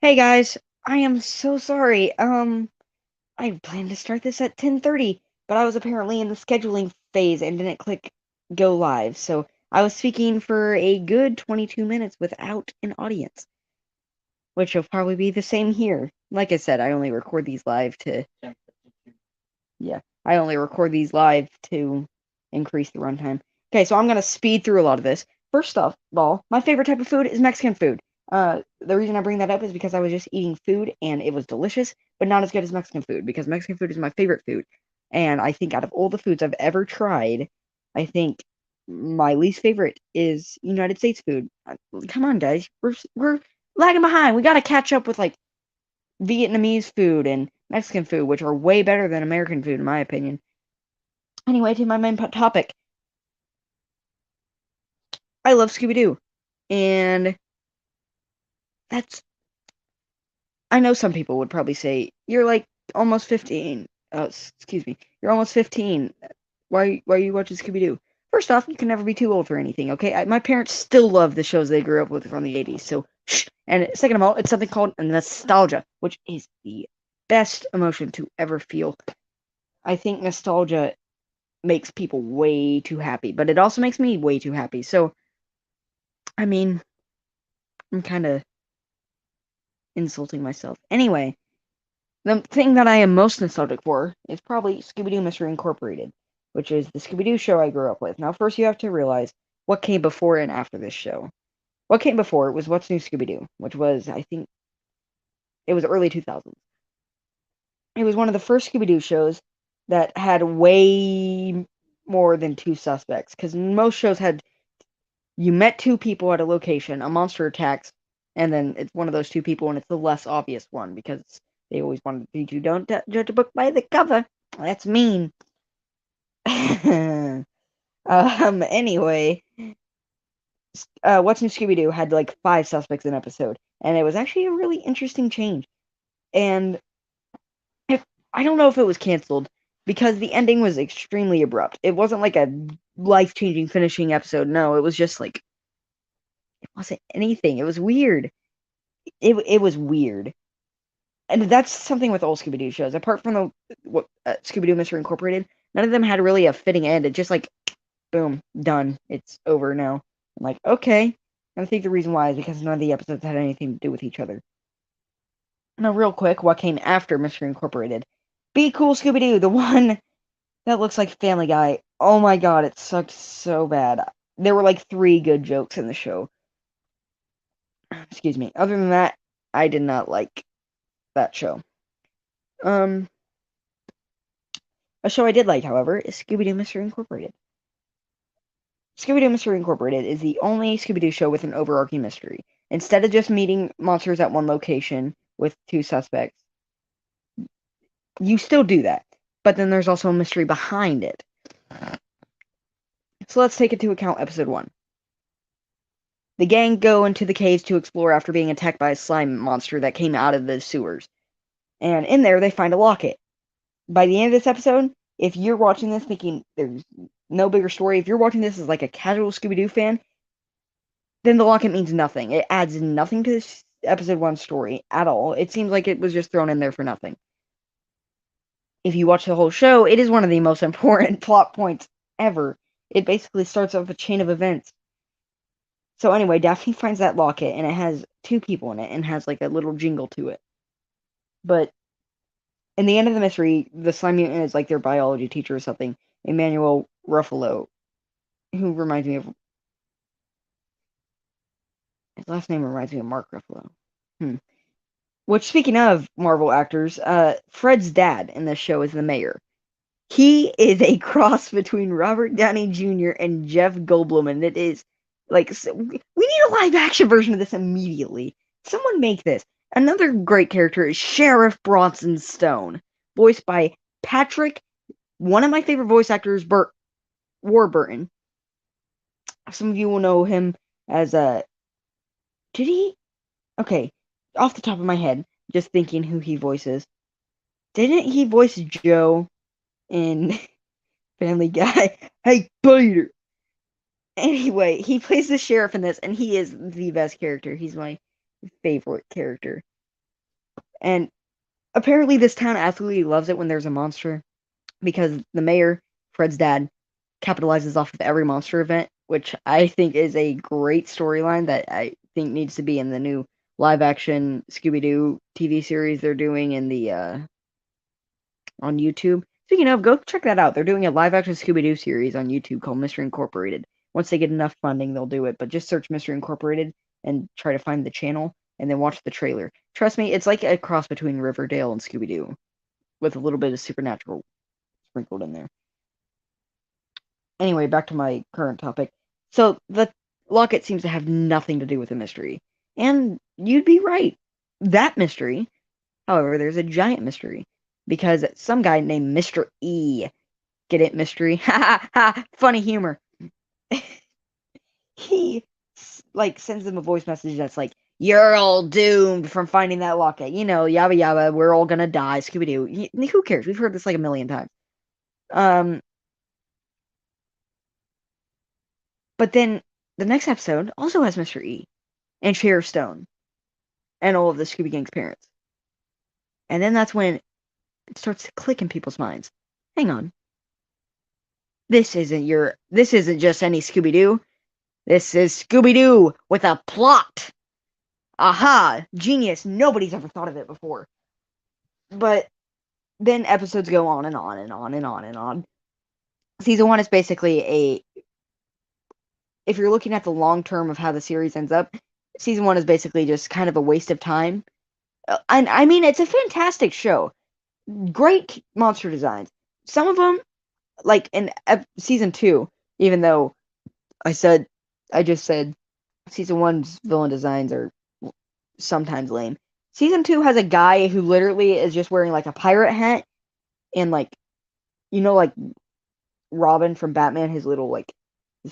Hey guys, I am so sorry. I planned to start this at 10:30, but I was apparently in the scheduling phase and didn't click go live. So I was speaking for a good 22 minutes without an audience, which will probably be the same here. Like I said, I only record these live to yeah, I only record these live to increase the runtime. Okay, so I'm gonna speed through a lot of this. First off, all, my favorite type of food is Mexican food. The reason I bring that up is because I was just eating food and it was delicious, but not as good as Mexican food because Mexican food is my favorite food. And I think out of all the foods I've ever tried, I think my least favorite is United States food. Come on, guys, we're lagging behind. We gotta catch up with like Vietnamese food and Mexican food, which are way better than American food, in my opinion. Anyway, to my main topic. I love Scooby Doo. And that's. I know some people would probably say, you're like almost 15. Excuse me. You're almost 15. Why are you watching Scooby Doo? First off, you can never be too old for anything, okay? My parents still love the shows they grew up with from the 80s, so shh. And second of all, it's something called nostalgia, which is the best emotion to ever feel. I think nostalgia makes people way too happy, but it also makes me way too happy. So, I mean, I'm kind of insulting myself. Anyway, the thing that I am most nostalgic for is probably Scooby Doo Mystery Incorporated, which is the Scooby Doo show I grew up with. Now, first, you have to realize what came before and after this show. What came before was What's New Scooby Doo, which was, I think, it was early 2000s. It was one of the first Scooby Doo shows that had way more than two suspects, because most shows had you met two people at a location, a monster attacks, and then it's one of those two people, and it's the less obvious one because they always wanted to teach you don't judge a book by the cover. That's mean. Anyway, What's New Scooby Doo had like five suspects an episode, and it was actually a really interesting change. And if I don't know if it was canceled because the ending was extremely abrupt. It wasn't like a life-changing finishing episode. No, it was just like it wasn't anything. It was weird. It was weird. And that's something with old Scooby Doo shows. Apart from Scooby Doo Mystery Incorporated, none of them had really a fitting end. It just like, boom, done. It's over now. I'm like, okay. And I think the reason why is because none of the episodes had anything to do with each other. Now, real quick, what came after Mystery Incorporated? Be Cool Scooby Doo, the one that looks like Family Guy. Oh my god, it sucked so bad. There were like three good jokes in the show. Excuse me. Other than that, I did not like that show. Um, a show I did like, however, is Scooby Doo Mystery Incorporated. Scooby Doo Mystery Incorporated is the only Scooby Doo show with an overarching mystery. Instead of just meeting monsters at one location with two suspects, you still do that, but then there's also a mystery behind it. So let's take into account episode 1. The gang go into the caves to explore after being attacked by a slime monster that came out of the sewers. And in there, they find a locket. By the end of this episode, if you're watching this thinking there's no bigger story, if you're watching this as like a casual Scooby-Doo fan, then the locket means nothing. It adds nothing to this episode 1 story at all. It seems like it was just thrown in there for nothing. If you watch the whole show, it is one of the most important plot points ever. It basically starts off a chain of events. So anyway, Daphne finds that locket, and it has two people in it, and has like a little jingle to it. But in the end of the mystery, the slime mutant is like their biology teacher or something, Emmanuel Ruffalo, who reminds me of his last name reminds me of Mark Ruffalo. Which, speaking of Marvel actors, Fred's dad in this show is the mayor. He is a cross between Robert Downey Jr. and Jeff Goldblum, and it is like we need a live action version of this immediately. Someone make this. Another great character is Sheriff Bronson Stone, voiced by Patrick, one of my favorite voice actors, Warburton. Some of you will know him as did he? Okay, off the top of my head, just thinking who he voices. Didn't he voice Joe in Family Guy? Hey, Peter! Anyway, he plays the sheriff in this, and he is the best character. He's my favorite character. And apparently this town absolutely loves it when there's a monster because the mayor, Fred's dad, capitalizes off of every monster event, which I think is a great storyline that I think needs to be in the new live action Scooby Doo TV series they're doing in the on YouTube. Speaking of, go check that out. They're doing a live action Scooby Doo series on YouTube called Mystery Incorporated. Once they get enough funding, they'll do it. But just search Mystery Incorporated and try to find the channel and then watch the trailer. Trust me, it's like a cross between Riverdale and Scooby Doo with a little bit of supernatural sprinkled in there. Anyway, back to my current topic. So the locket seems to have nothing to do with the mystery. And you'd be right. That mystery, however, there's a giant mystery. Because some guy named Mr. E, get it, mystery? Ha ha ha! Funny humor. He sends them a voice message that's like, "You're all doomed from finding that locket. You know, yabba yabba. We're all gonna die. Scooby Doo." Who cares? We've heard this like a million times. But then the next episode also has Mr. E and Sheriff Stone and all of the Scooby Gang's parents. And then that's when it starts to click in people's minds. Hang on. This isn't just any Scooby Doo. This is Scooby Doo with a plot. Aha! Genius. Nobody's ever thought of it before. But then episodes go on and on and on and on and on. Season 1 is basically if you're looking at the long term of how the series ends up, season 1 is basically just kind of a waste of time. And I mean, it's a fantastic show. Great monster designs. Some of them, like in season 2, even though I just said season 1's villain designs are sometimes lame. Season 2 has a guy who literally is just wearing like a pirate hat and like Robin from Batman, his little like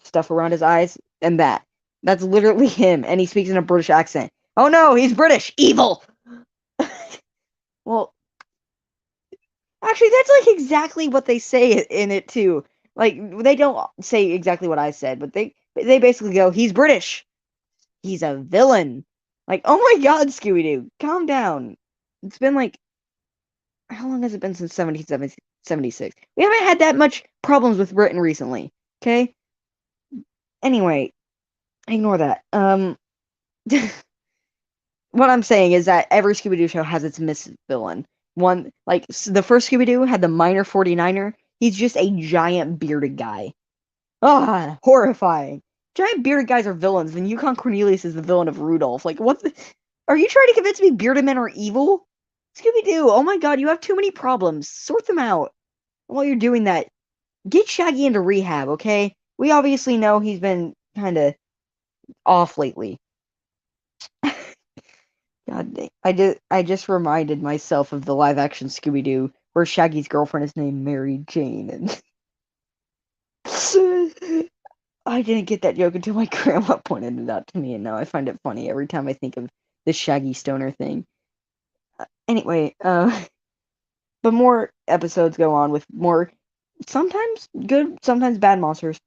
stuff around his eyes, and that's literally him, and he speaks in a British accent. Oh no, he's British, evil. Well, actually, that's like exactly what they say in it too. Like they don't say exactly what I said, but they basically go, "He's British. He's a villain." Like, oh my God, Scooby Doo, calm down. It's been like, how long has it been since 1776? We haven't had that much problems with Britain recently. Okay. Anyway, ignore that. What I'm saying is that every Scooby Doo show has its villain. One, like the first Scooby Doo had the minor 49er. He's just a giant bearded guy. Ah, horrifying. Giant bearded guys are villains. Then Yukon Cornelius is the villain of Rudolph. Like, what? Are you trying to convince me bearded men are evil? Scooby Doo, oh my God, you have too many problems. Sort them out. While you're doing that, get Shaggy into rehab, okay? We obviously know he's been kind of off lately. God dang. I just reminded myself of the live action Scooby Doo where Shaggy's girlfriend is named Mary Jane, and I didn't get that joke until my grandma pointed it out to me, and now I find it funny every time I think of the Shaggy Stoner thing. Anyway, but more episodes go on with more sometimes good, sometimes bad monsters.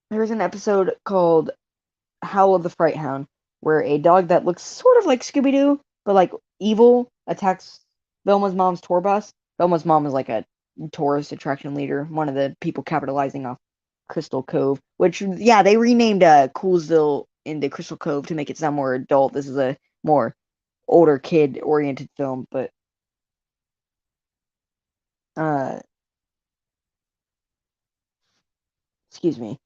There's an episode called Howl of the Fright Hound, where a dog that looks sort of like Scooby Doo, but like evil, attacks Velma's mom's tour bus. Velma's mom is like a tourist attraction leader, one of the people capitalizing off Crystal Cove, which, yeah, they renamed Coolsville into Crystal Cove to make it sound more adult. This is a more older kid oriented film, but uh, excuse me.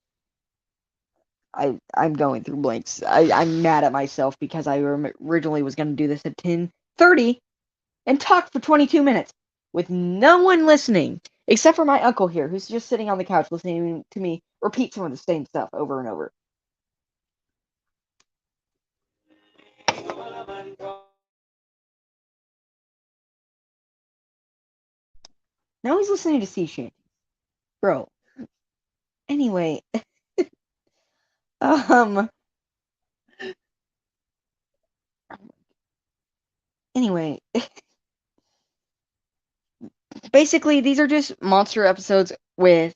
I'm going through blanks. I'm mad at myself because I originally was going to do this at 10:30 and talk for 22 minutes with no one listening except for my uncle here, who's just sitting on the couch listening to me repeat some of the same stuff over and over. Now he's listening to sea shanties, bro. Anyway, um, anyway, basically these are just monster episodes with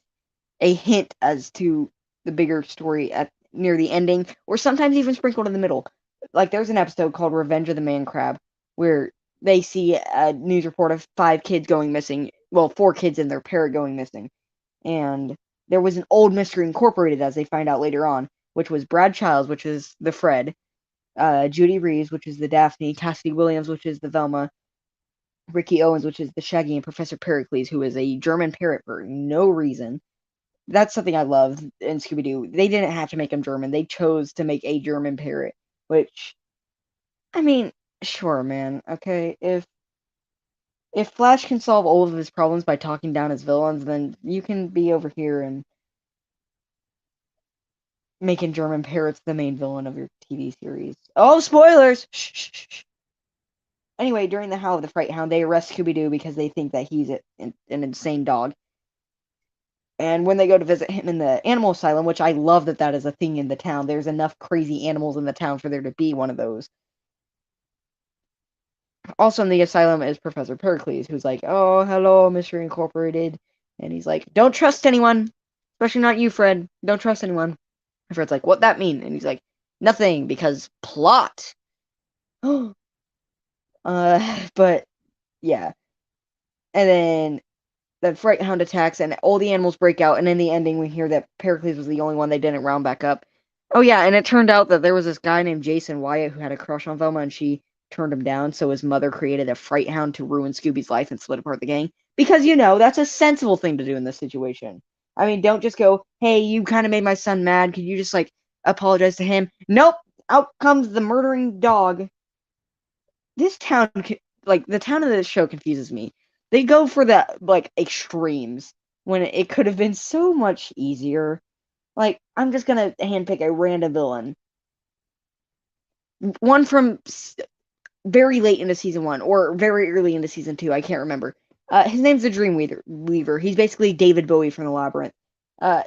a hint as to the bigger story at near the ending, or sometimes even sprinkled in the middle. Like there's an episode called Revenge of the Man Crab, where they see a news report of 5 kids going missing. Well, 4 kids and their parent going missing. And there was an old mystery incorporated, as they find out later on, which was Brad Childs, which is the Fred, Judy Reeves, which is the Daphne, Cassidy Williams, which is the Velma, Ricky Owens, which is the Shaggy, and Professor Pericles, who is a German parrot for no reason. That's something I love in Scooby Doo. They didn't have to make him German. They chose to make a German parrot, which, I mean, sure, man. Okay, if Flash can solve all of his problems by talking down his villains, then you can be over here and making German parrots the main villain of your TV series. Oh, spoilers! Shh, shh, shh. Anyway, during the Howl of the Fright Hound, they arrest Scooby Doo because they think that he's an insane dog. And when they go to visit him in the animal asylum, which I love that is a thing in the town, there's enough crazy animals in the town for there to be one of those. Also in the asylum is Professor Pericles, who's like, "Oh, hello, Mystery Incorporated." And he's like, "Don't trust anyone. Especially not you, Fred. Don't trust anyone." And Fred's like, "What that mean?" And he's like, "Nothing, because plot." But yeah. And then the Fright Hound attacks, and all the animals break out, and in the ending we hear that Pericles was the only one they didn't round back up. Oh yeah, and it turned out that there was this guy named Jason Wyatt who had a crush on Velma, and she turned him down, so his mother created a Fright Hound to ruin Scooby's life and split apart the gang. Because, that's a sensible thing to do in this situation. I mean, don't just go, "Hey, you kind of made my son mad, could you just, apologize to him?" Nope! Out comes the murdering dog. This town, the town of this show confuses me. They go for the, extremes, when it could have been so much easier. I'm just gonna handpick a random villain. One from very late into season 1, or very early into season 2, I can't remember. His name's the Dreamweaver. He's basically David Bowie from the Labyrinth.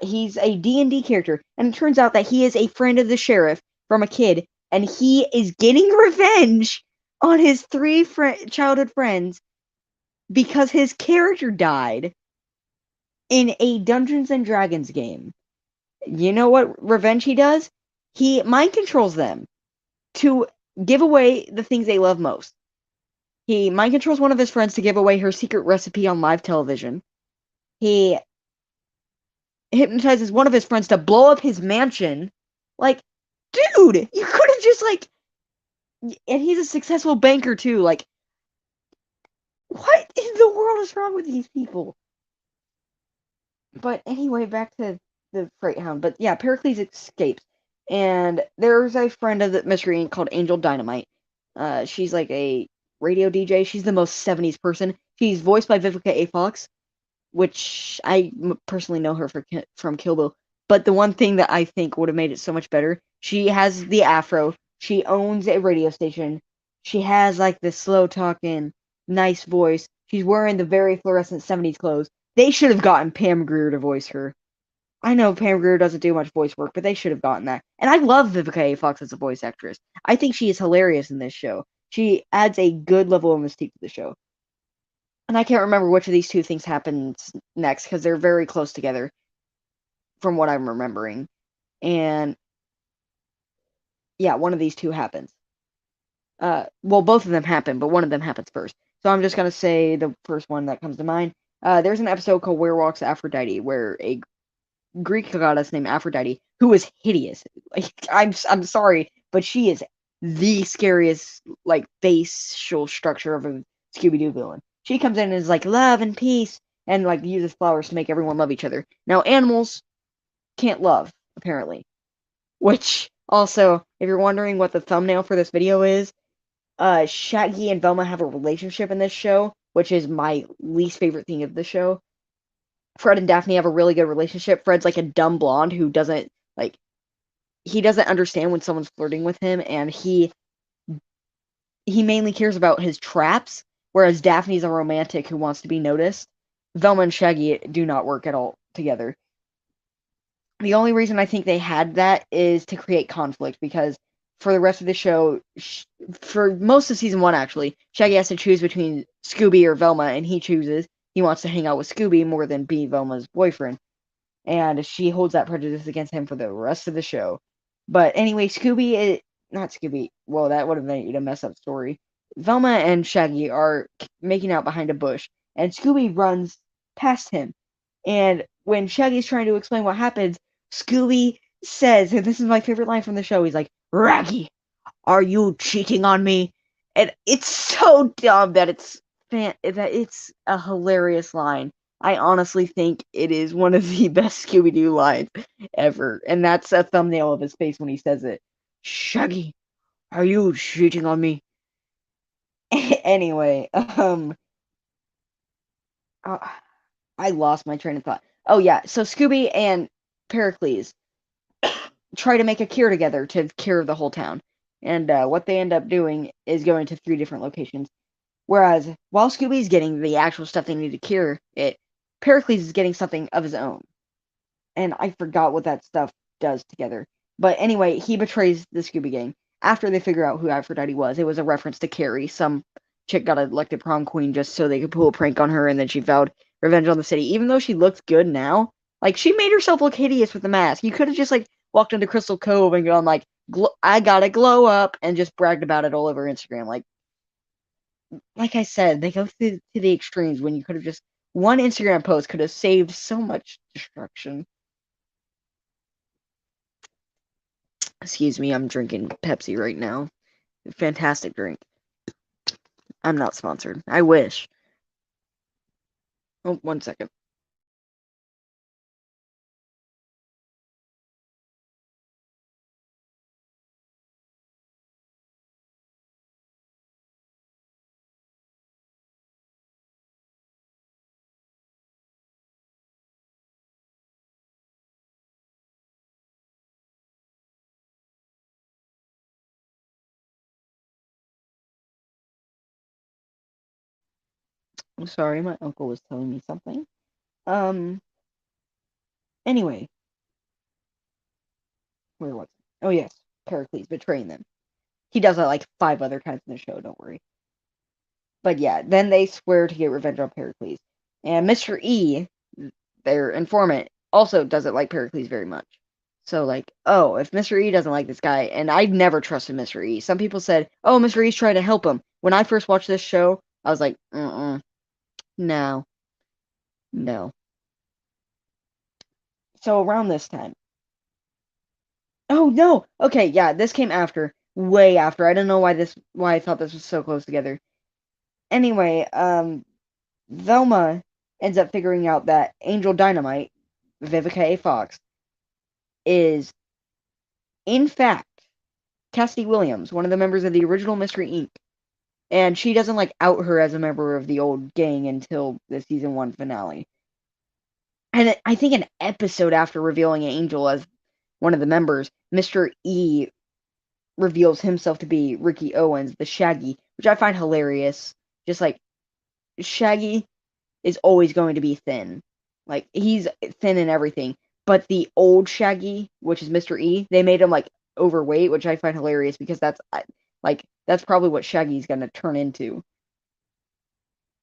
He's a D&D character, and it turns out that he is a friend of the sheriff from a kid, and he is getting revenge on his 3 childhood friends because his character died in a Dungeons and Dragons game. You know what revenge he does? He mind controls them to give away the things they love most. He mind controls one of his friends to give away her secret recipe on live television. He hypnotizes one of his friends to blow up his mansion. Dude, you could have just and he's a successful banker too. What in the world is wrong with these people? But anyway, back to the Fright Hound. But yeah, Pericles escapes. And there's a friend of the Mystery Inc. called Angel Dynamite. She's like a radio DJ. She's the most 70s person. She's voiced by Vivica A. Fox, which I personally know her from Kill Bill. But the one thing that I think would have made it so much better, she has the afro. She owns a radio station. She has this slow talking, nice voice. She's wearing the very fluorescent 70s clothes. They should have gotten Pam Grier to voice her. I know Pam Grier doesn't do much voice work, but they should have gotten that. And I love Vivica A. Fox as a voice actress. I think she is hilarious in this show. She adds a good level of mystique to the show. And I can't remember which of these two things happens next, because they're very close together, from what I'm remembering. And yeah, one of these two happens. Well, both of them happen, but one of them happens first. So I'm just going to say the first one that comes to mind. There's an episode called Where Walks Aphrodite, where a Greek goddess named Aphrodite, who is hideous. I'm sorry, but she is the scariest, facial structure of a Scooby-Doo villain. She comes in and is like, "Love and peace," and uses flowers to make everyone love each other. Now, animals can't love, apparently. Which, also, if you're wondering what the thumbnail for this video is, Shaggy and Velma have a relationship in this show, which is my least favorite thing of the show. Fred and Daphne have a really good relationship. Fred's a dumb blonde who doesn't he doesn't understand when someone's flirting with him, and he mainly cares about his traps, whereas Daphne's a romantic who wants to be noticed. Velma and Shaggy do not work at all together. The only reason I think they had that is to create conflict, because for the rest of the show, for most of season 1 actually, Shaggy has to choose between Scooby or Velma, and he chooses. He wants to hang out with Scooby more than be Velma's boyfriend. And she holds that prejudice against him for the rest of the show. But anyway, not Scooby, well, that would have made it a messed up story. Velma and Shaggy are making out behind a bush, and Scooby runs past him. And when Shaggy's trying to explain what happens, Scooby says, and this is my favorite line from the show, he's like, Raggy, are you cheating on me? And it's so dumb that it's a hilarious line. I honestly think it is one of the best Scooby Doo lines ever, and that's a thumbnail of his face when he says it. Shaggy, are you cheating on me? Anyway, uh, I lost my train of thought. Oh yeah, so Scooby and Pericles try to make a cure together to cure the whole town, and what they end up doing is going to 3 different locations. Whereas while Scooby's getting the actual stuff they need to cure it, Pericles is getting something of his own, and I forgot what that stuff does together. But anyway, he betrays the Scooby Gang after they figure out who Aphrodite was. It was a reference to Carrie. Some chick got elected prom queen just so they could pull a prank on her, and then she vowed revenge on the city. Even though she looks good now, like she made herself look hideous with the mask. You could have just like walked into Crystal Cove and gone like, "I gotta glow up," and just bragged about it all over Instagram. Like I said, they go to the extremes when you could have just one Instagram post could have saved so much destruction. Excuse me, I'm drinking Pepsi right now. Fantastic drink. I'm not sponsored. I wish. Oh, 1 second. I'm sorry, my uncle was telling me something. Um, anyway, where was it? Oh, yes, Pericles betraying them. He does that like 5 other times in the show, don't worry. But yeah, then they swear to get revenge on Pericles. And Mr. E, their informant, also doesn't like Pericles very much. So, like, oh, if Mr. E doesn't like this guy, and I've never trusted Mr. E. Some people said, oh, Mr. E's trying to help him. When I first watched this show, I was like, no, no. So around this time, oh no, okay, yeah, this came after, way after. I don't know why I thought this was so close together. Anyway, Velma ends up figuring out that Angel Dynamite, Vivica A. Fox, is in fact Cassidy Williams, one of the members of the original Mystery Inc. And she doesn't like out her as a member of the old gang until the season 1 finale. And I think an episode after revealing Angel as one of the members, Mr. E reveals himself to be Ricky Owens, the Shaggy, which I find hilarious. Just like Shaggy is always going to be thin. Like he's thin in everything. But the old Shaggy, which is Mr. E, they made him like overweight, which I find hilarious because that's probably what Shaggy's gonna turn into.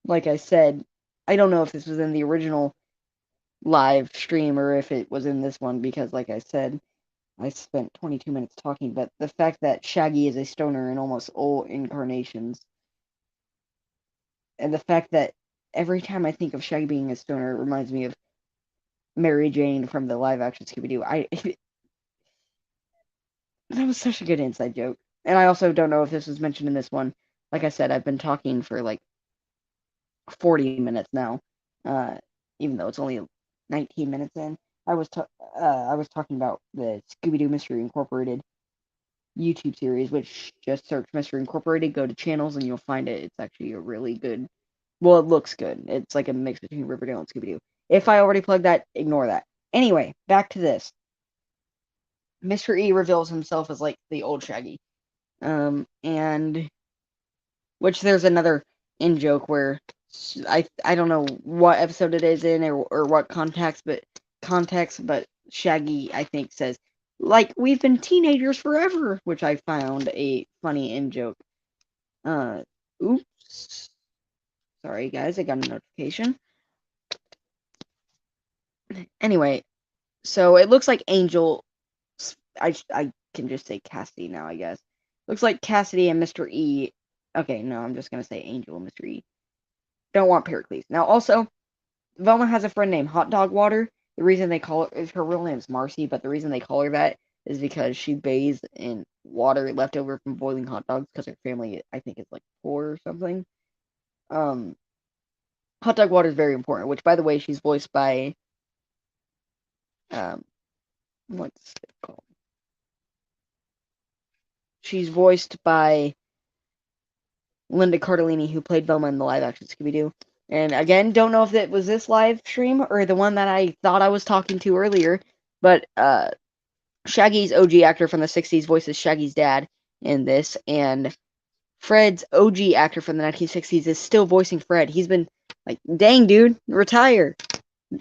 Like I said, I don't know if this was in the original live stream or if it was in this one because like I said, I spent 22 minutes talking, but the fact that Shaggy is a stoner in almost all incarnations, and the fact that every time I think of Shaggy being a stoner, it reminds me of Mary Jane from the live action Scooby Doo. That was such a good inside joke. And I also don't know if this was mentioned in this one. Like I said, I've been talking for like 40 minutes now, uh, even though it's only 19 minutes in. I was talking about the Scooby Doo Mystery Incorporated YouTube series, which just search Mystery Incorporated, go to channels, and you'll find it. It's actually a really good. Well, it looks good. It's like a mix between Riverdale and Scooby Doo. If I already plugged that, ignore that. Anyway, back to this. Mr. E reveals himself as like the old Shaggy. And which there's another in joke where I don't know what episode it is in or what context, but Shaggy I think says like we've been teenagers forever, which I found a funny in joke. Oops, sorry guys, I got a notification. Anyway, so it looks like Angel. I can just say Cassidy now, I guess. Looks like Cassidy and Mr. E Okay, no, I'm just gonna say Angel and Mr. E. Don't want Pericles. Now, also, Velma has a friend named Hot Dog Water. The reason they call her real name is Marcy, but the reason they call her that is because she bathes in water left over from boiling hot dogs because her family, I think, is like poor or something. Um, Hot Dog Water is very important. Which, by the way, she's voiced by um, what's it called? She's voiced by Linda Cardellini, who played Velma in the live-action Scooby Doo. And again, don't know if it was this live stream or the one that I thought I was talking to earlier, but Shaggy's OG actor from the 60s voices Shaggy's dad in this, and Fred's OG actor from the 1960s is still voicing Fred. He's been like, dang, dude, retire.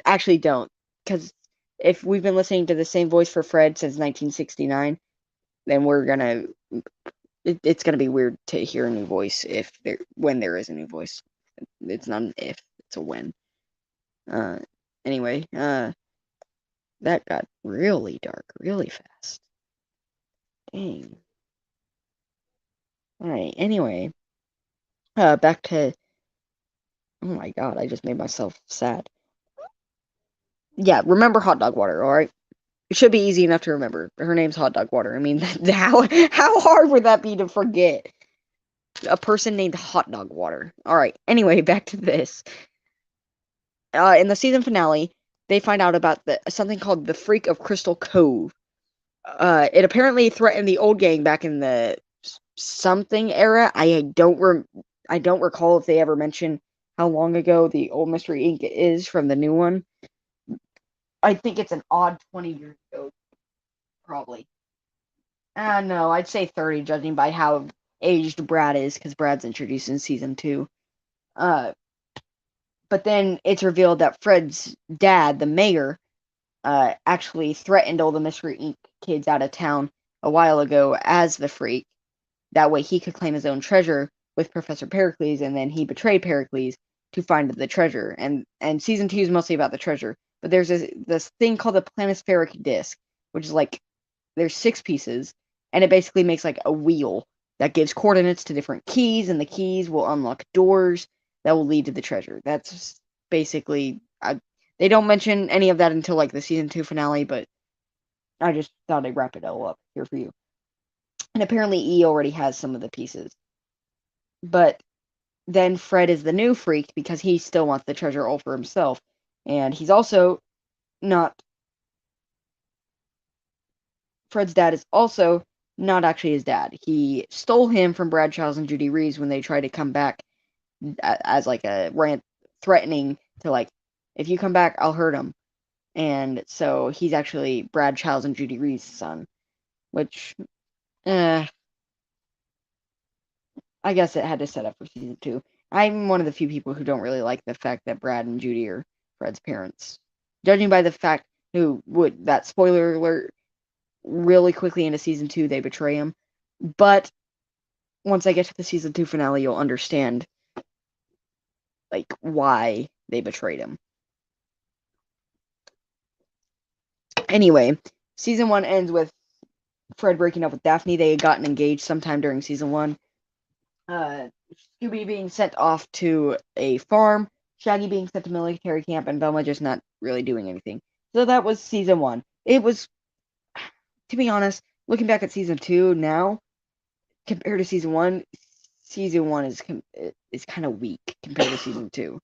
Actually, don't, because if we've been listening to the same voice for Fred since 1969, then it's gonna be weird to hear a new voice when there is a new voice. It's not an if, it's a when. Uh, anyway, that got really dark really fast. Dang. Alright, anyway. Back to... Oh my god, I just made myself sad. Yeah, remember Hot Dog Water, alright? It should be easy enough to remember. Her name's Hot Dog Water. I mean, how hard would that be to forget? A person named Hot Dog Water. Alright, anyway, back to this. In the season finale, they find out about something called the Freak of Crystal Cove. It apparently threatened the old gang back in the something era. I don't recall if they ever mention how long ago the old Mystery Inc. is from the new one. I think it's an odd 20 years ago, probably. No, I'd say 30, judging by how aged Brad is, because Brad's introduced in season 2. But then it's revealed that Fred's dad, the mayor, actually threatened all the Mystery Inc. kids out of town a while ago as the Freak. That way he could claim his own treasure with Professor Pericles, and then he betrayed Pericles to find the treasure. And season 2 is mostly about the treasure. But there's this thing called the planispheric disc, which is like, there's 6 pieces, and it basically makes like a wheel that gives coordinates to different keys, and the keys will unlock doors that will lead to the treasure. That's basically... they don't mention any of that until like the season 2 finale, but I just thought I'd wrap it all up here for you. And apparently E already has some of the pieces. But then Fred is the new Freak because he still wants the treasure all for himself. And he's also not... Fred's dad is also not actually his dad. He stole him from Brad Childs and Judy Reeves when they tried to come back as like a rant, threatening to like, if you come back, I'll hurt him. And so he's actually Brad Childs and Judy Reeves' son, which, I guess it had to set up for season 2. I'm one of the few people who don't really like the fact that Brad and Judy are Fred's parents. Judging by the fact that spoiler alert, really quickly into season 2, they betray him. But once I get to the season 2 finale, you'll understand like why they betrayed him. Anyway, season 1 ends with Fred breaking up with Daphne. They had gotten engaged sometime during season 1. Scooby being sent off to a farm, Shaggy being sent to military camp, and Velma just not really doing anything. So that was season 1. It was, to be honest, looking back at season 2 now, compared to season 1 is kind of weak compared to season 2.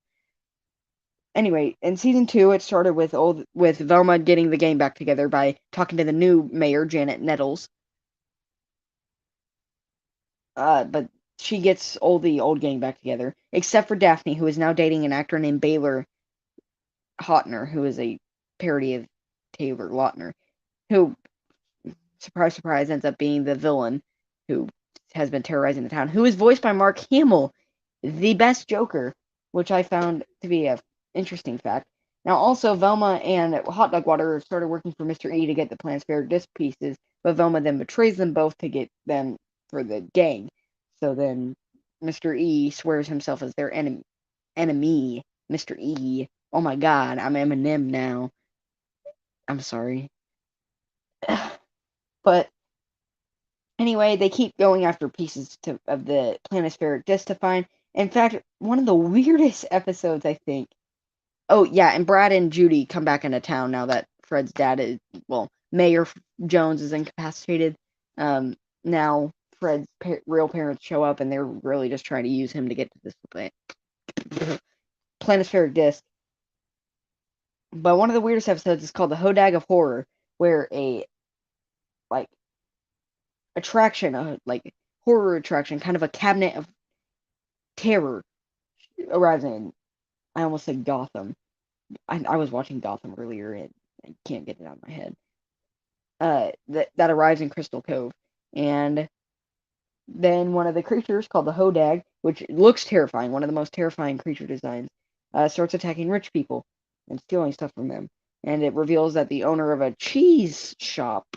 Anyway, in season 2, it started with Velma getting the gang back together by talking to the new mayor, Janet Nettles. But she gets the old gang back together, except for Daphne, who is now dating an actor named Baylor Hotner, who is a parody of Taylor Lautner, who, surprise, surprise, ends up being the villain who has been terrorizing the town, who is voiced by Mark Hamill, the best Joker, which I found to be a interesting fact. Now, also, Velma and Hot Dog Water started working for Mr. E to get the planispheric disc pieces, but Velma then betrays them both to get them for the gang. So then Mr. E swears himself as their enemy. Mr. E. Oh my god, I'm Eminem now. I'm sorry. But Anyway, they keep going after pieces of the planispheric disk to find. In fact, one of the weirdest episodes, I think. Oh, yeah, and Brad and Judy come back into town now that Fred's dad is, well, Mayor Jones is incapacitated. Now Fred's real parents show up, and they're really just trying to use him to get to this planispheric disk. But one of the weirdest episodes is called the Hodag of Horror, where a attraction, like horror attraction, kind of a cabinet of terror arrives in. I almost said Gotham. I was watching Gotham earlier and I can't get it out of my head. That arrives in Crystal Cove, and then one of the creatures called the Hodag, which looks terrifying, one of the most terrifying creature designs, starts attacking rich people and stealing stuff from them. And it reveals that the owner of a cheese shop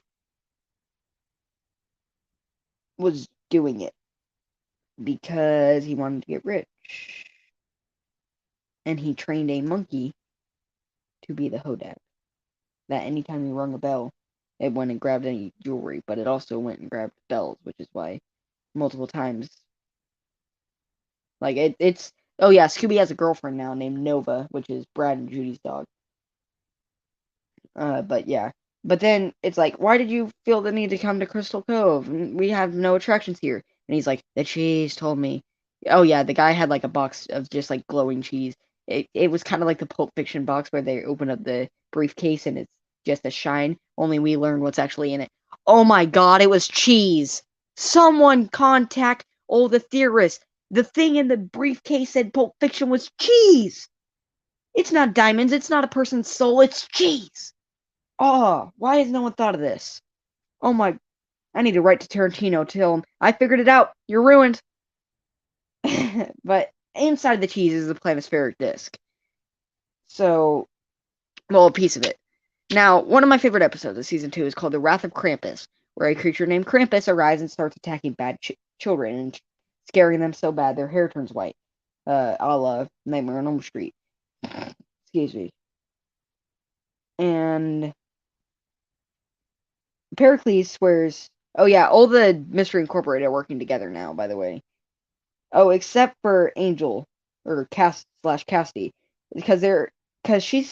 was doing it because he wanted to get rich. And he trained a monkey to be the Hodag. That anytime he rung a bell, it went and grabbed any jewelry, but it also went and grabbed bells, which is why multiple times, like it's oh yeah, Scooby has a girlfriend now named Nova, which is Brad and Judy's dog. But yeah, but then it's like, why did you feel the need to come to Crystal Cove? We have no attractions here. And he's like, the cheese told me. Oh yeah, the guy had like a box of just like glowing cheese. It was kind of like the Pulp Fiction box where they open up the briefcase and it's just a shine. Only we learn what's actually in it. Oh my god, it was cheese. Someone contact all the theorists. The thing in the briefcase said Pulp Fiction was cheese. It's not diamonds. It's not a person's soul. It's cheese. Oh, why has no one thought of this? Oh my, I need to write to Tarantino, tell him, I figured it out, you're ruined. But inside the cheese is the planispheric disk. So, well, a piece of it. Now, one of my favorite episodes of season 2 is called The Wrath of Krampus, where a creature named Krampus arrives and starts attacking bad children and scaring them so bad their hair turns white. A la Nightmare on Elm Street. Excuse me. And Pericles swears. Oh yeah, all the Mystery Incorporated are working together now, by the way. Oh, except for Angel or Casty, because she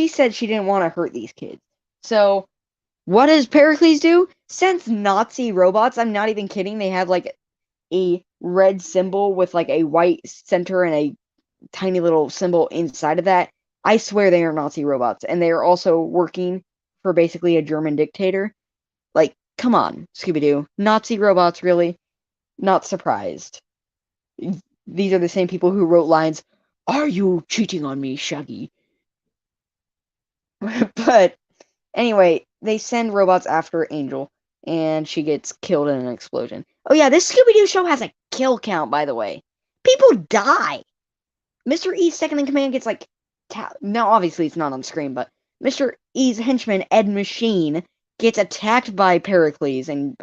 said she didn't want to hurt these kids. So what does Pericles do? Sends Nazi robots. I'm not even kidding. They have like a red symbol with like a white center and a tiny little symbol inside of that. I swear they are Nazi robots, and they are also working for basically a German dictator. Like, come on, Scooby Doo. Nazi robots, really? Not surprised. These are the same people who wrote lines, "Are you cheating on me, Shaggy?" But anyway, they send robots after Angel, and she gets killed in an explosion. Oh yeah, this Scooby Doo show has a kill count, by the way. People die. Mr. E's second in command gets like, now obviously it's not on screen, but Mr. E's henchman, Ed Machine, gets attacked by Pericles, and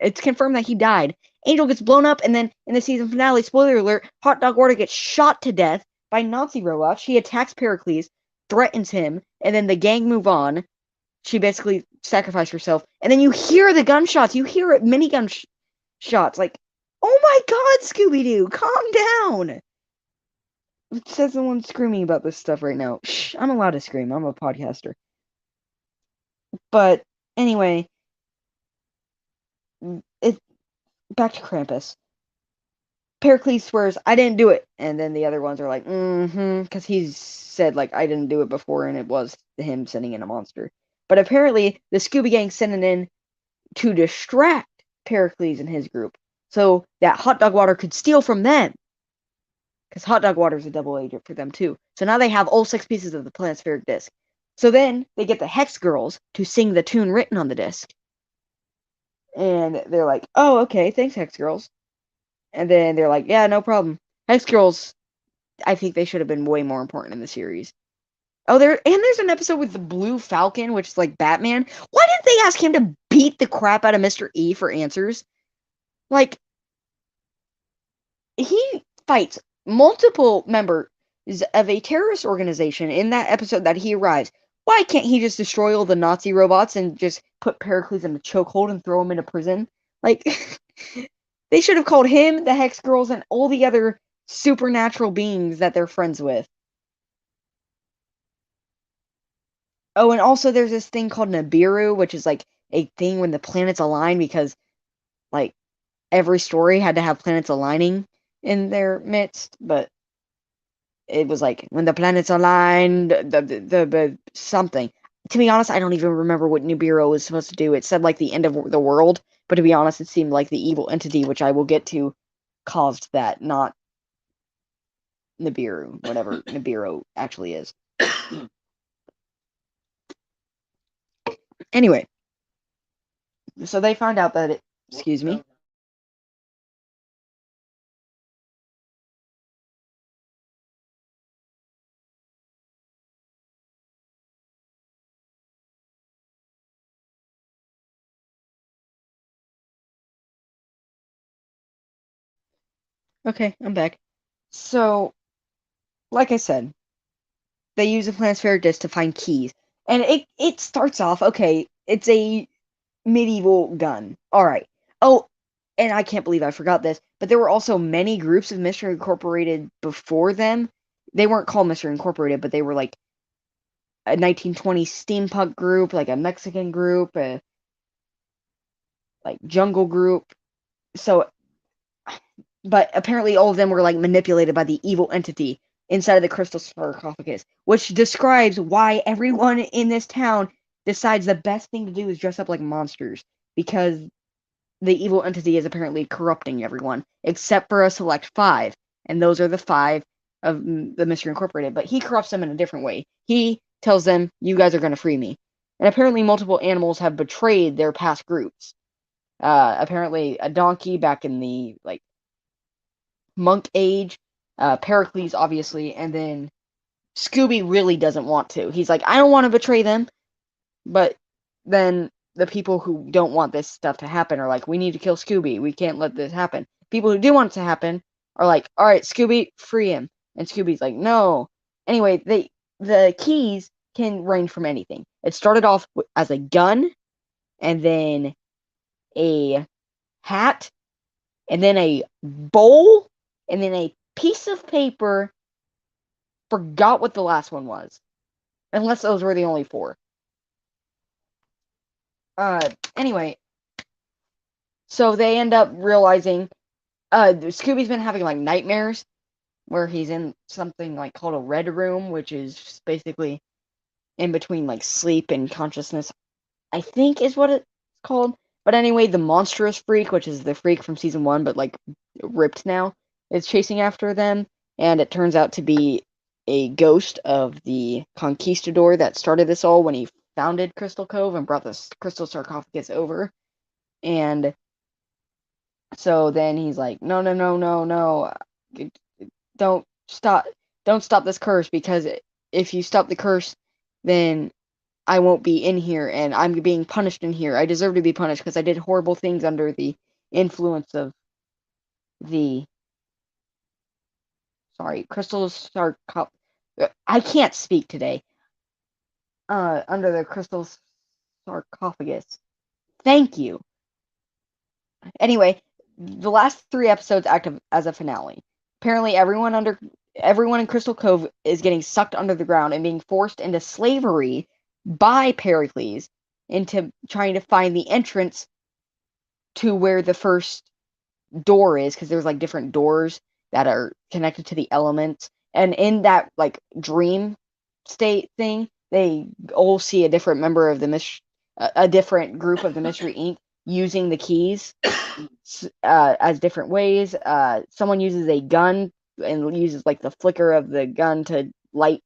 it's confirmed that he died. Angel gets blown up, and then in the season finale, spoiler alert, Hot Dog Water gets shot to death by Nazi robots. She attacks Pericles, threatens him, and then the gang move on. She basically sacrificed herself, and then you hear the gunshots. You hear it, minigun shots. Like, oh my god, Scooby-Doo, calm down. It says someone screaming about this stuff right now. Shh, I'm allowed to scream. I'm a podcaster. But anyway, back to Krampus. Pericles swears, I didn't do it. And then the other ones are like, because he's said, like, I didn't do it before, and it was him sending in a monster. But apparently, the Scooby Gang sent it in to distract Pericles and his group, so that Hot Dog Water could steal from them. Because Hot Dog Water is a double agent for them, too. So now they have all 6 pieces of the planispheric disc. So then, they get the Hex Girls to sing the tune written on the disc. And they're like, oh, okay, thanks, Hex Girls. And then they're like, yeah, no problem. Hex Girls, I think they should have been way more important in the series. Oh, there's an episode with the Blue Falcon, which is like Batman. Why didn't they ask him to beat the crap out of Mr. E for answers? Like, he fights multiple members of a terrorist organization in that episode that he arrives. Why can't he just destroy all the Nazi robots and just put Pericles in a chokehold and throw him into prison? Like, they should have called him, the Hex Girls, and all the other supernatural beings that they're friends with. Oh, and also there's this thing called Nibiru, which is like a thing when the planets align because like every story had to have planets aligning in their midst, but it was like when the planets aligned, the something. To be honest, I don't even remember what Nibiru was supposed to do. It said like the end of the world, but to be honest, it seemed like the evil entity, which I will get to, caused that, not Nibiru, whatever Nibiru actually is. Anyway, so they found out that excuse me. Okay, I'm back. So, like I said, they use a planispheric disc to find keys. And it starts off, okay, it's a medieval gun. Alright. Oh, and I can't believe I forgot this, but there were also many groups of Mystery Incorporated before them. They weren't called Mystery Incorporated, but they were like a 1920s steampunk group, like a Mexican group, a like jungle group. So, but apparently all of them were like manipulated by the evil entity inside of the crystal sarcophagus, which describes why everyone in this town decides the best thing to do is dress up like monsters, because the evil entity is apparently corrupting everyone except for a select 5, and those are the 5 of the Mystery Incorporated. But he corrupts them in a different way. He tells them, "You guys are going to free me." And apparently, multiple animals have betrayed their past groups. Apparently, a donkey back in the like monk age, Pericles obviously, and then Scooby really doesn't want to. He's like, I don't want to betray them, but then the people who don't want this stuff to happen are like, we need to kill Scooby. We can't let this happen. People who do want it to happen are like, all right, Scooby, free him. And Scooby's like, no. Anyway, the keys can range from anything. It started off as a gun, and then a hat, and then a bowl, and then a piece of paper. Forgot what the last one was. Unless those were the only 4. Anyway, so they end up realizing Scooby's been having like nightmares where he's in something like called a red room, which is basically in between like sleep and consciousness, I think is what it's called. But anyway, the monstrous freak, which is the freak from season 1 but like ripped now, is chasing after them, and it turns out to be a ghost of the conquistador that started this all when he founded Crystal Cove and brought this crystal sarcophagus over. And so then he's like, no, no, no, no, no, don't stop, don't stop this curse, because if you stop the curse, then I won't be in here, and I'm being punished in here. I deserve to be punished because I did horrible things under the influence of the crystal sarcophagus. I can't speak today. Under the crystal sarcophagus. Thank you. Anyway, the last 3 episodes act as a finale. Apparently, everyone in Crystal Cove is getting sucked under the ground and being forced into slavery by Pericles into trying to find the entrance to where the first door is, because there's like different doors that are connected to the elements. And in that like dream state thing, they all see a different member of a different group of the Mystery Inc. using the keys as different ways. Someone uses a gun and uses like the flicker of the gun to light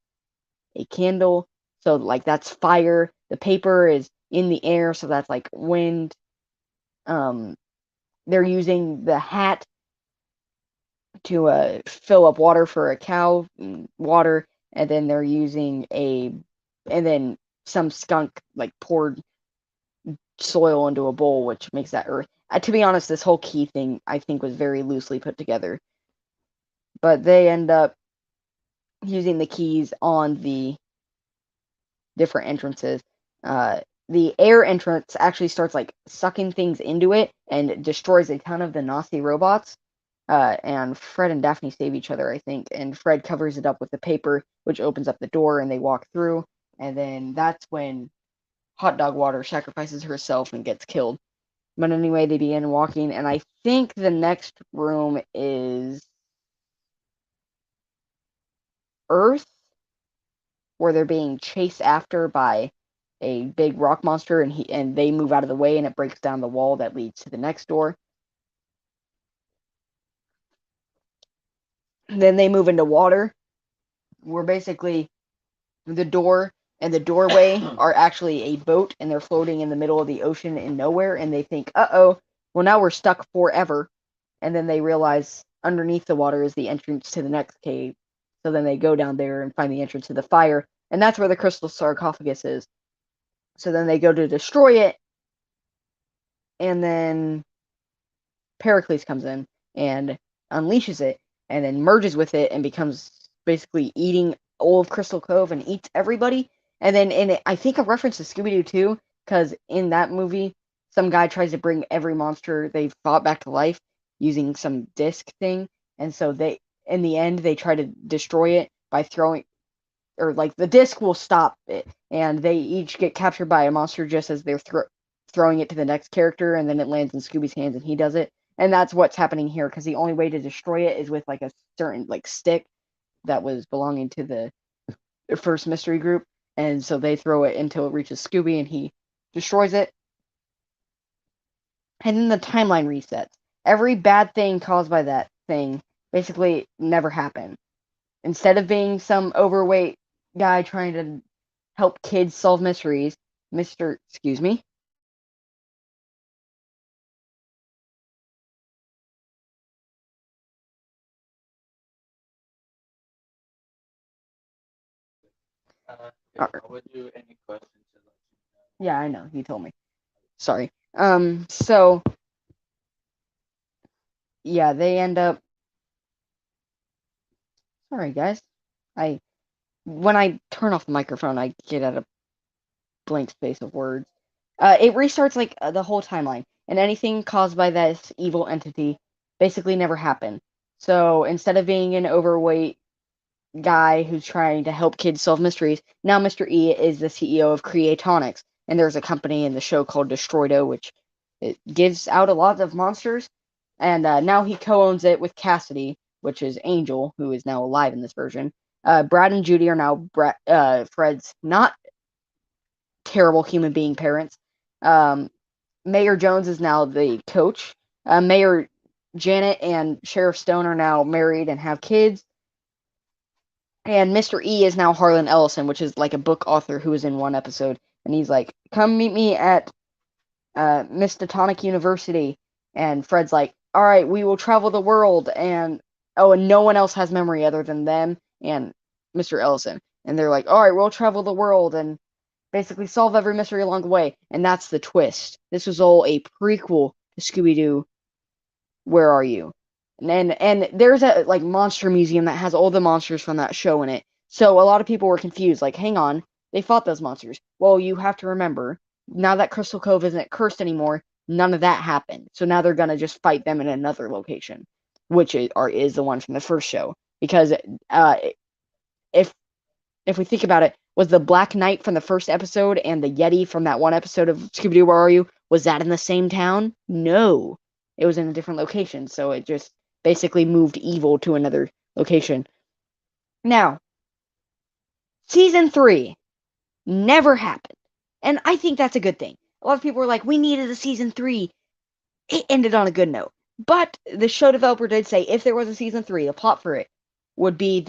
a candle. So like that's fire. The paper is in the air, so that's like wind. They're using the hat to fill up water for a cow, water, and then they're using and then some skunk like poured soil into a bowl, which makes that earth. To be honest, this whole key thing I think was very loosely put together, but they end up using the keys on the different entrances. the air entrance actually starts like sucking things into it and destroys a ton of the Nazi robots. And Fred and Daphne save each other, I think. And Fred covers it up with the paper, which opens up the door, and they walk through. And then that's when Hot Dog Water sacrifices herself and gets killed. But anyway, they begin walking, and I think the next room is Earth, where they're being chased after by a big rock monster, and they move out of the way, and it breaks down the wall that leads to the next door. Then they move into water, where basically the door and the doorway are actually a boat, and they're floating in the middle of the ocean in nowhere, and they think, uh-oh, well, now we're stuck forever. And then they realize underneath the water is the entrance to the next cave. So then they go down there and find the entrance to the fire, and that's where the crystal sarcophagus is. So then they go to destroy it, and then Pericles comes in and unleashes it, and then merges with it and becomes basically eating all of Crystal Cove and eats everybody. And then I think a reference to Scooby Doo too, because in that movie, some guy tries to bring every monster they fought back to life using some disc thing, and so in the end, they try to destroy it by throwing, or like the disc will stop it, and they each get captured by a monster just as they're throwing it to the next character, and then it lands in Scooby's hands and he does it. And that's what's happening here, because the only way to destroy it is with like a certain like stick that was belonging to the first mystery group, and so they throw it until it reaches Scooby and he destroys it. And then the timeline resets. Every bad thing caused by that thing basically never happened. Instead of being some overweight guy trying to help kids solve mysteries, excuse me. I would do any questions. Yeah, I know. He told me. Sorry. So yeah, they end up. Sorry, guys. When I turn off the microphone, I get at a blank space of words. It restarts like the whole timeline, and anything caused by this evil entity basically never happened. So instead of being an overweight guy who's trying to help kids solve mysteries, now Mr. E is the CEO of Creatonics, and there's a company in the show called Destroido, which it gives out a lot of monsters, and now he co-owns it with Cassidy, which is Angel, who is now alive in this version. Brad and Judy are now Fred's not terrible human being parents. Um, Mayor Jones is now the coach. Mayor Janet and Sheriff Stone are now married and have kids. And Mr. E is now Harlan Ellison, which is like a book author who was in one episode. And he's like, come meet me at Mistatonic University. And Fred's like, all right, we will travel the world. And no one else has memory other than them and Mr. Ellison. And they're like, all right, we'll travel the world and basically solve every mystery along the way. And that's the twist. This was all a prequel to Scooby Doo. Where are you? And there's a like monster museum that has all the monsters from that show in it. So a lot of people were confused, like, hang on, they fought those monsters. Well, you have to remember, now that Crystal Cove isn't cursed anymore, none of that happened. So now they're gonna just fight them in another location, which is the one from the first show. Because if we think about it, was the Black Knight from the first episode and the Yeti from that one episode of Scooby Doo Where Are You, was that in the same town? No. It was in a different location, so it just basically moved evil to another location. Now, season 3 never happened. And I think that's a good thing. A lot of people were like, we needed a season 3. It ended on a good note. But the show developer did say if there was a season 3, the plot for it would be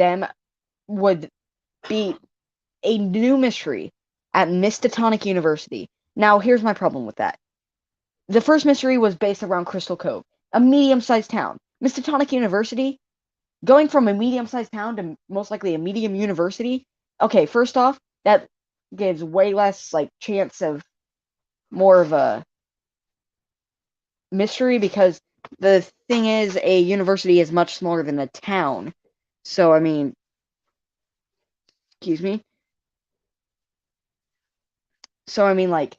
a new mystery at Mistatonic University. Now, here's my problem with that. The first mystery was based around Crystal Cove, a medium-sized town. Mistatonic University, going from a medium-sized town to most likely a medium university. Okay, first off, that gives way less like chance of more of a mystery, because the thing is, a university is much smaller than a town. So, I mean, excuse me. So, I mean, like,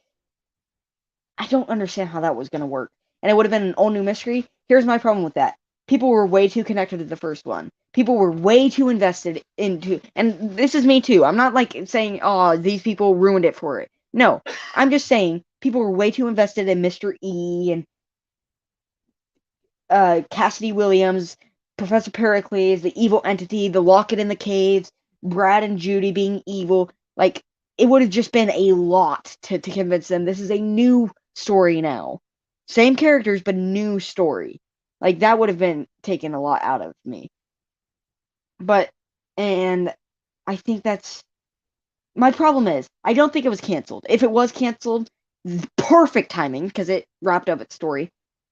I don't understand how that was going to work. And it would have been an all new mystery. Here's my problem with that. People were way too connected to the first one. People were way too invested into, and this is me too. I'm not like saying, oh, these people ruined it for it. No, I'm just saying people were way too invested in Mr. E and Cassidy Williams, Professor Pericles, the evil entity, the locket in the caves, Brad and Judy being evil. Like, it would have just been a lot to convince them this is a new story now. Same characters, but new story. Like, that would have been taken a lot out of me. But, and I think that's. My problem is, I don't think it was canceled. If it was canceled, perfect timing, because it wrapped up its story.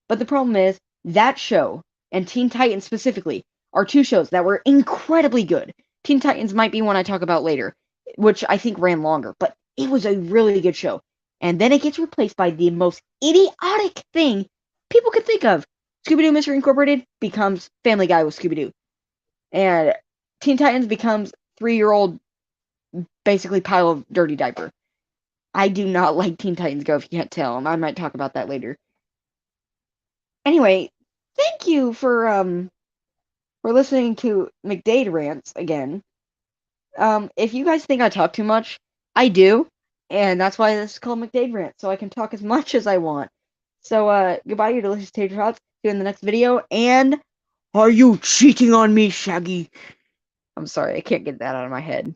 But the problem is, that show, and Teen Titans specifically, are two shows that were incredibly good. Teen Titans might be one I talk about later, which I think ran longer, but it was a really good show. And then it gets replaced by the most idiotic thing people could think of. Scooby Doo Mystery Incorporated becomes Family Guy with Scooby Doo. And Teen Titans becomes 3-year-old basically pile of dirty diaper. I do not like Teen Titans Go, if you can't tell. I might talk about that later. Anyway, thank you for listening to McDade Rants again. If you guys think I talk too much, I do, and that's why this is called McDade Rants, so I can talk as much as I want. So, goodbye, your delicious tater tots. See you in the next video, and are you cheating on me, Shaggy? I'm sorry, I can't get that out of my head.